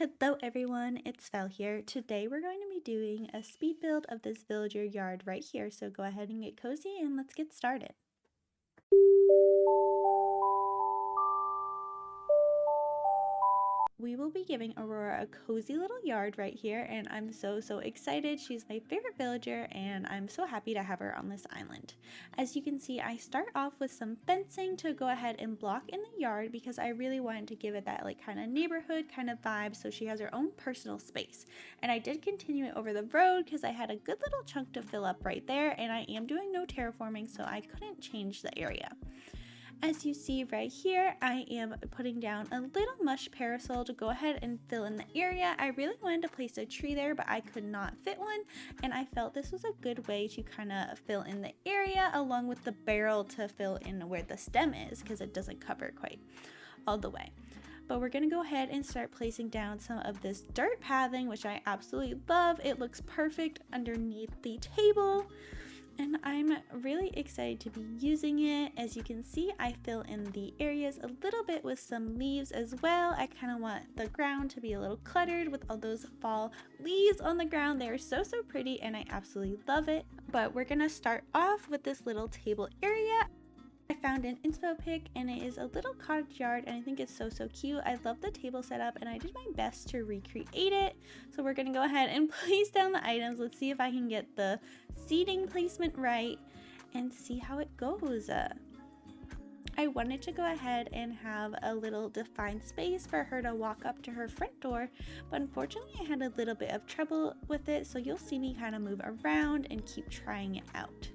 Hello everyone, it's Val here. Today we're going to be doing a speed build of this villager yard right here, so go ahead and get cozy and let's get started. We will be giving Aurora a cozy little yard right here, and I'm so excited. She's my favorite villager and I'm so happy to have her on this island. As you can see, I start off with some fencing to go ahead and block in the yard because I really wanted to give it that like kind of neighborhood kind of vibe so she has her own personal space. And I did continue it over the road because I had a good little chunk to fill up right there, and I am doing no terraforming so I couldn't change the area. As you see right here, I am putting down a little mush parasol to go ahead and fill in the area. I really wanted to place a tree there, but I could not fit one, and I felt this was a good way to kind of fill in the area along with the barrel to fill in where the stem is because it doesn't cover quite all the way. But we're going to go ahead and start placing down some of this dirt pathing, which I absolutely love. It looks perfect underneath the table. And I'm really excited to be using it. As you can see, I fill in the areas a little bit with some leaves as well. I kind of want the ground to be a little cluttered with all those fall leaves on the ground. They are so pretty and I absolutely love it. But we're gonna start off with this little table area. I found an Inspo pic and it is a little cottage yard and I think it's so cute. I love the table setup and I did my best to recreate it. So we're gonna go ahead and place down the items. Let's see if I can get the seating placement right and see how it goes. I wanted to go ahead and have a little defined space for her to walk up to her front door, but unfortunately I had a little bit of trouble with it, so you'll see me kind of move around and keep trying it out.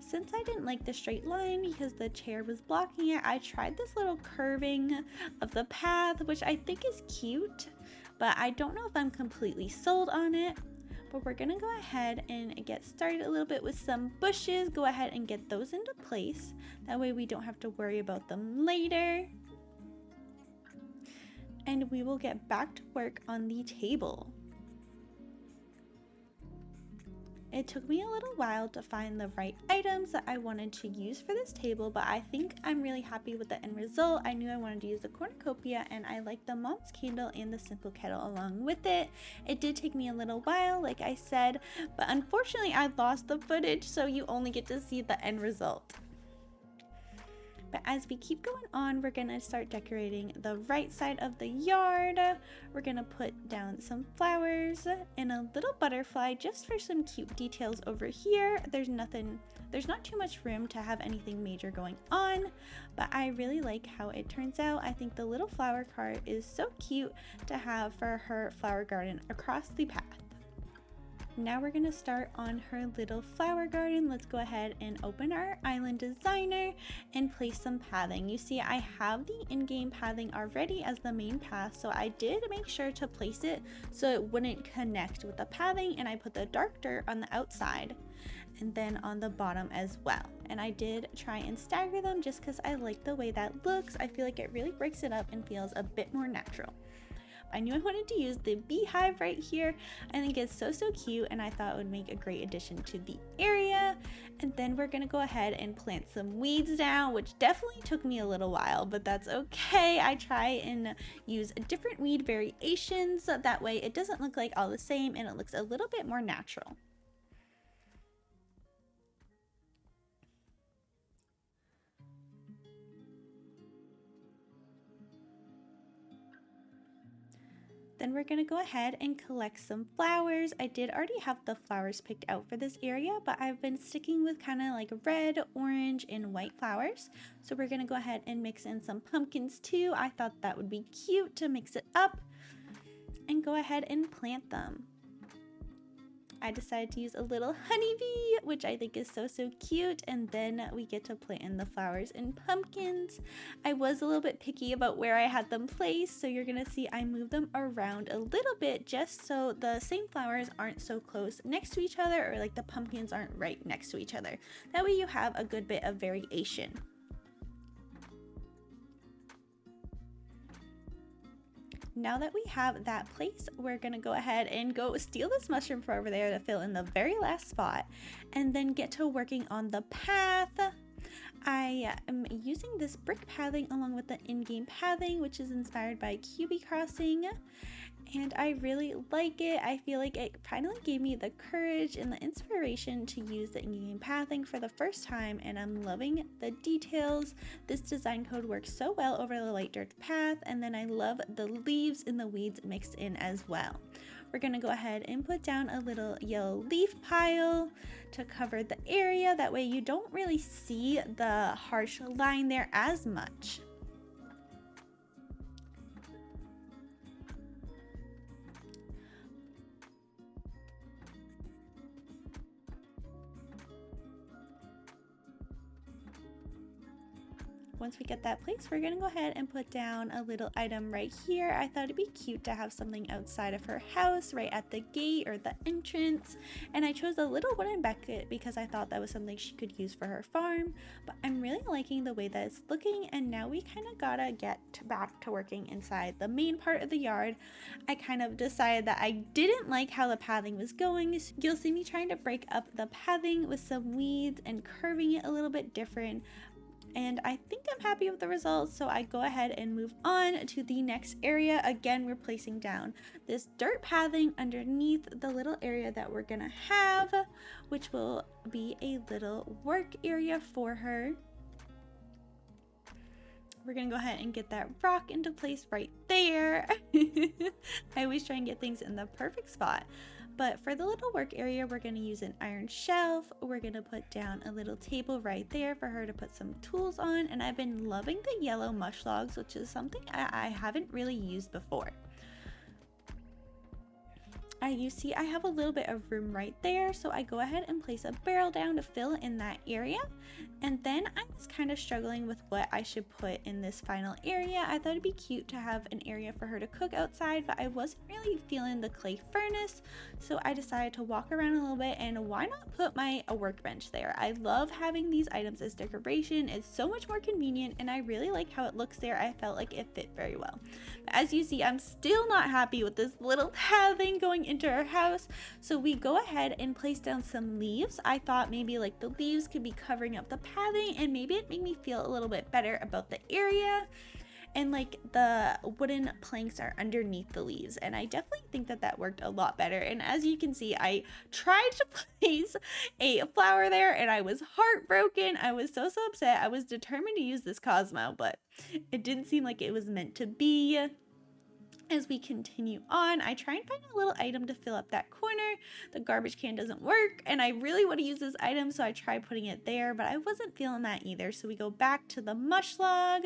Since I didn't like the straight line because the chair was blocking it, I tried this little curving of the path, which I think is cute, but I don't know if I'm completely sold on it. But we're gonna go ahead and get started a little bit with some bushes. Go ahead and get those into place. That way we don't have to worry about them later. And we will get back to work on the table. It took me a little while to find the right items that I wanted to use for this table, but I think I'm really happy with the end result. I knew I wanted to use the cornucopia and I like the Mom's candle and the simple kettle along with it. It did take me a little while, like I said, but unfortunately I lost the footage, so you only get to see the end result. But as we keep going on, we're gonna start decorating the right side of the yard. We're gonna put down some flowers and a little butterfly just for some cute details over here. There's not too much room to have anything major going on, but I really like how it turns out. I think the little flower cart is so cute to have for her flower garden across the path. Now we're gonna start on her little flower garden. Let's go ahead and open our island designer and place some pathing. You see, I have the in-game pathing already as the main path, so I did make sure to place it so it wouldn't connect with the pathing, and I put the dark dirt on the outside and then on the bottom as well. And I did try and stagger them just because I like the way that looks. I feel like it really breaks it up and feels a bit more natural. I knew I wanted to use the beehive right here. I think it's so cute and I thought it would make a great addition to the area. And then we're gonna go ahead and plant some weeds down, which definitely took me a little while, but that's okay. I try and use different weed variations so that way it doesn't look like all the same and it looks a little bit more natural. Then we're gonna go ahead and collect some flowers. I did already have the flowers picked out for this area, but I've been sticking with kind of like red, orange, and white flowers. So we're gonna go ahead and mix in some pumpkins too. I thought that would be cute to mix it up and go ahead and plant them. I decided to use a little honeybee, which I think is so cute, and then we get to plant in the flowers and pumpkins. I was a little bit picky about where I had them placed, so you're gonna see I move them around a little bit just so the same flowers aren't so close next to each other, or like the pumpkins aren't right next to each other. That way you have a good bit of variation. Now that we have that place, we're gonna go ahead and go steal this mushroom from over there to fill in the very last spot and then get to working on the path. I am using this brick pathing along with the in-game pathing, which is inspired by Crossing, and I really like it. I feel like it finally gave me the courage and the inspiration to use the in-game pathing for the first time, and I'm loving the details. This design code works so well over the light dirt path, and then I love the leaves and the weeds mixed in as well. We're gonna go ahead and put down a little yellow leaf pile to cover the area. That way you don't really see the harsh line there as much. Once we get that placed, we're gonna go ahead and put down a little item right here. I thought it'd be cute to have something outside of her house, right at the gate or the entrance. And I chose a little wooden bucket because I thought that was something she could use for her farm. But I'm really liking the way that it's looking, and now we kind of gotta get back to working inside the main part of the yard. I kind of decided that I didn't like how the pathing was going. So you'll see me trying to break up the pathing with some weeds and curving it a little bit different. And I think I'm happy with the results, so I go ahead and move on to the next area. Again, we're placing down this dirt pathing underneath the little area that we're gonna have, which will be a little work area for her. We're gonna go ahead and get that rock into place right there. I always try and get things in the perfect spot. But for the little work area, we're going to use an iron shelf. We're going to put down a little table right there for her to put some tools on. And I've been loving the yellow mush logs, which is something I haven't really used before. You see I have a little bit of room right there, so I go ahead and place a barrel down to fill in that area. And then I was kind of struggling with what I should put in this final area. I thought it'd be cute to have an area for her to cook outside, but I wasn't really feeling the clay furnace, so I decided to walk around a little bit, and why not put a workbench there? I love having these items as decoration. It's so much more convenient, and I really like how it looks there. I felt like it fit very well. But as you see, I'm still not happy with this little pathing going into our house, so we go ahead and place down some leaves. I thought maybe like the leaves could be covering up the pathing, and maybe it made me feel a little bit better about the area. And like the wooden planks are underneath the leaves, and I definitely think that that worked a lot better. And as you can see, I tried to place a flower there and I was heartbroken. I was so upset. I was determined to use this Cosmo, but it didn't seem like it was meant to be. As we continue on, I try and find a little item to fill up that corner. The garbage can doesn't work, and I really want to use this item, so I tried putting it there, but I wasn't feeling that either. So we go back to the mush log,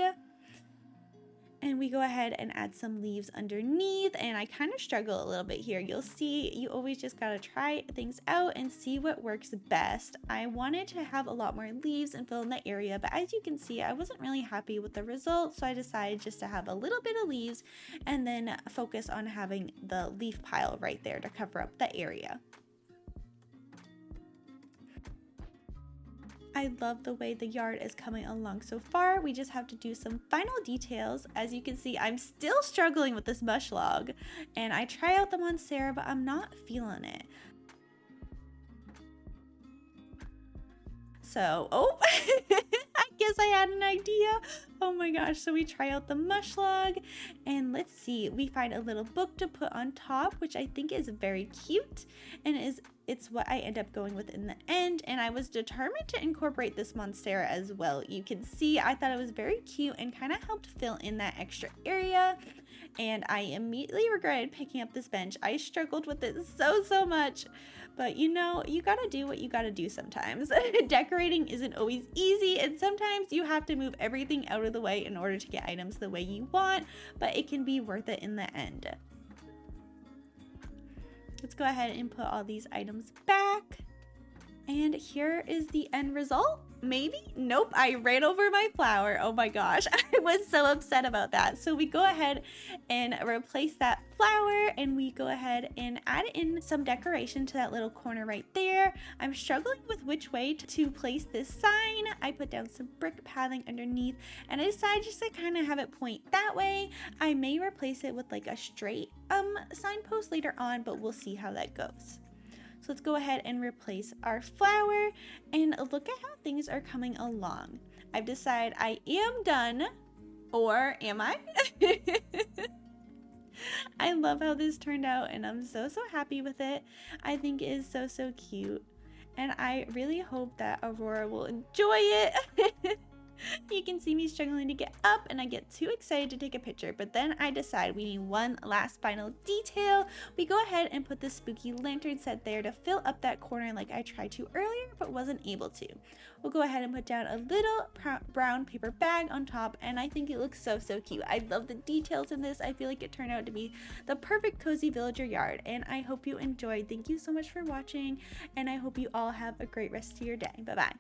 and we go ahead and add some leaves underneath, and I kind of struggle a little bit here. You'll see, you always just gotta try things out and see what works best. I wanted to have a lot more leaves and fill in the area, but as you can see, I wasn't really happy with the results, so I decided just to have a little bit of leaves and then focus on having the leaf pile right there to cover up the area. I love the way the yard is coming along so far. We just have to do some final details. As you can see, I'm still struggling with this mush log, and I try out the Monstera, but I'm not feeling it. So, I guess I had an idea. Oh my gosh, so we try out the mush log, and let's see, we find a little book to put on top, which I think is very cute, and it's what I end up going with in the end. And I was determined to incorporate this Monstera as well. You can see I thought it was very cute and kind of helped fill in that extra area. And I immediately regretted picking up this bench. I struggled with it so much, but you know, you gotta do what you gotta do sometimes. Decorating isn't always easy, and sometimes you have to move everything out of the way in order to get items the way you want, but it can be worth it in the end. Let's go ahead and put all these items back. And here is the end result. Maybe? Nope, I ran over my flower. Oh my gosh, I was so upset about that. So we go ahead and replace that flower, and we go ahead and add in some decoration to that little corner right there. I'm struggling with which way to place this sign. I put down some brick pathing underneath, and I decided just to kind of have it point that way. I may replace it with like a straight signpost later on, but we'll see how that goes. So let's go ahead and replace our flower, and look at how things are coming along. I've decided I am done, or am I? I love how this turned out and I'm so happy with it. I think it is so cute. And I really hope that Aurora will enjoy it. You can see me struggling to get up and I get too excited to take a picture, but then I decide we need one last final detail. We go ahead and put the spooky lantern set there to fill up that corner like I tried to earlier but wasn't able to. We'll go ahead and put down a little brown paper bag on top, and I think it looks so cute. I love the details in this. I feel like it turned out to be the perfect cozy villager yard, and I hope you enjoyed. Thank you so much for watching, and I hope you all have a great rest of your day. Bye bye.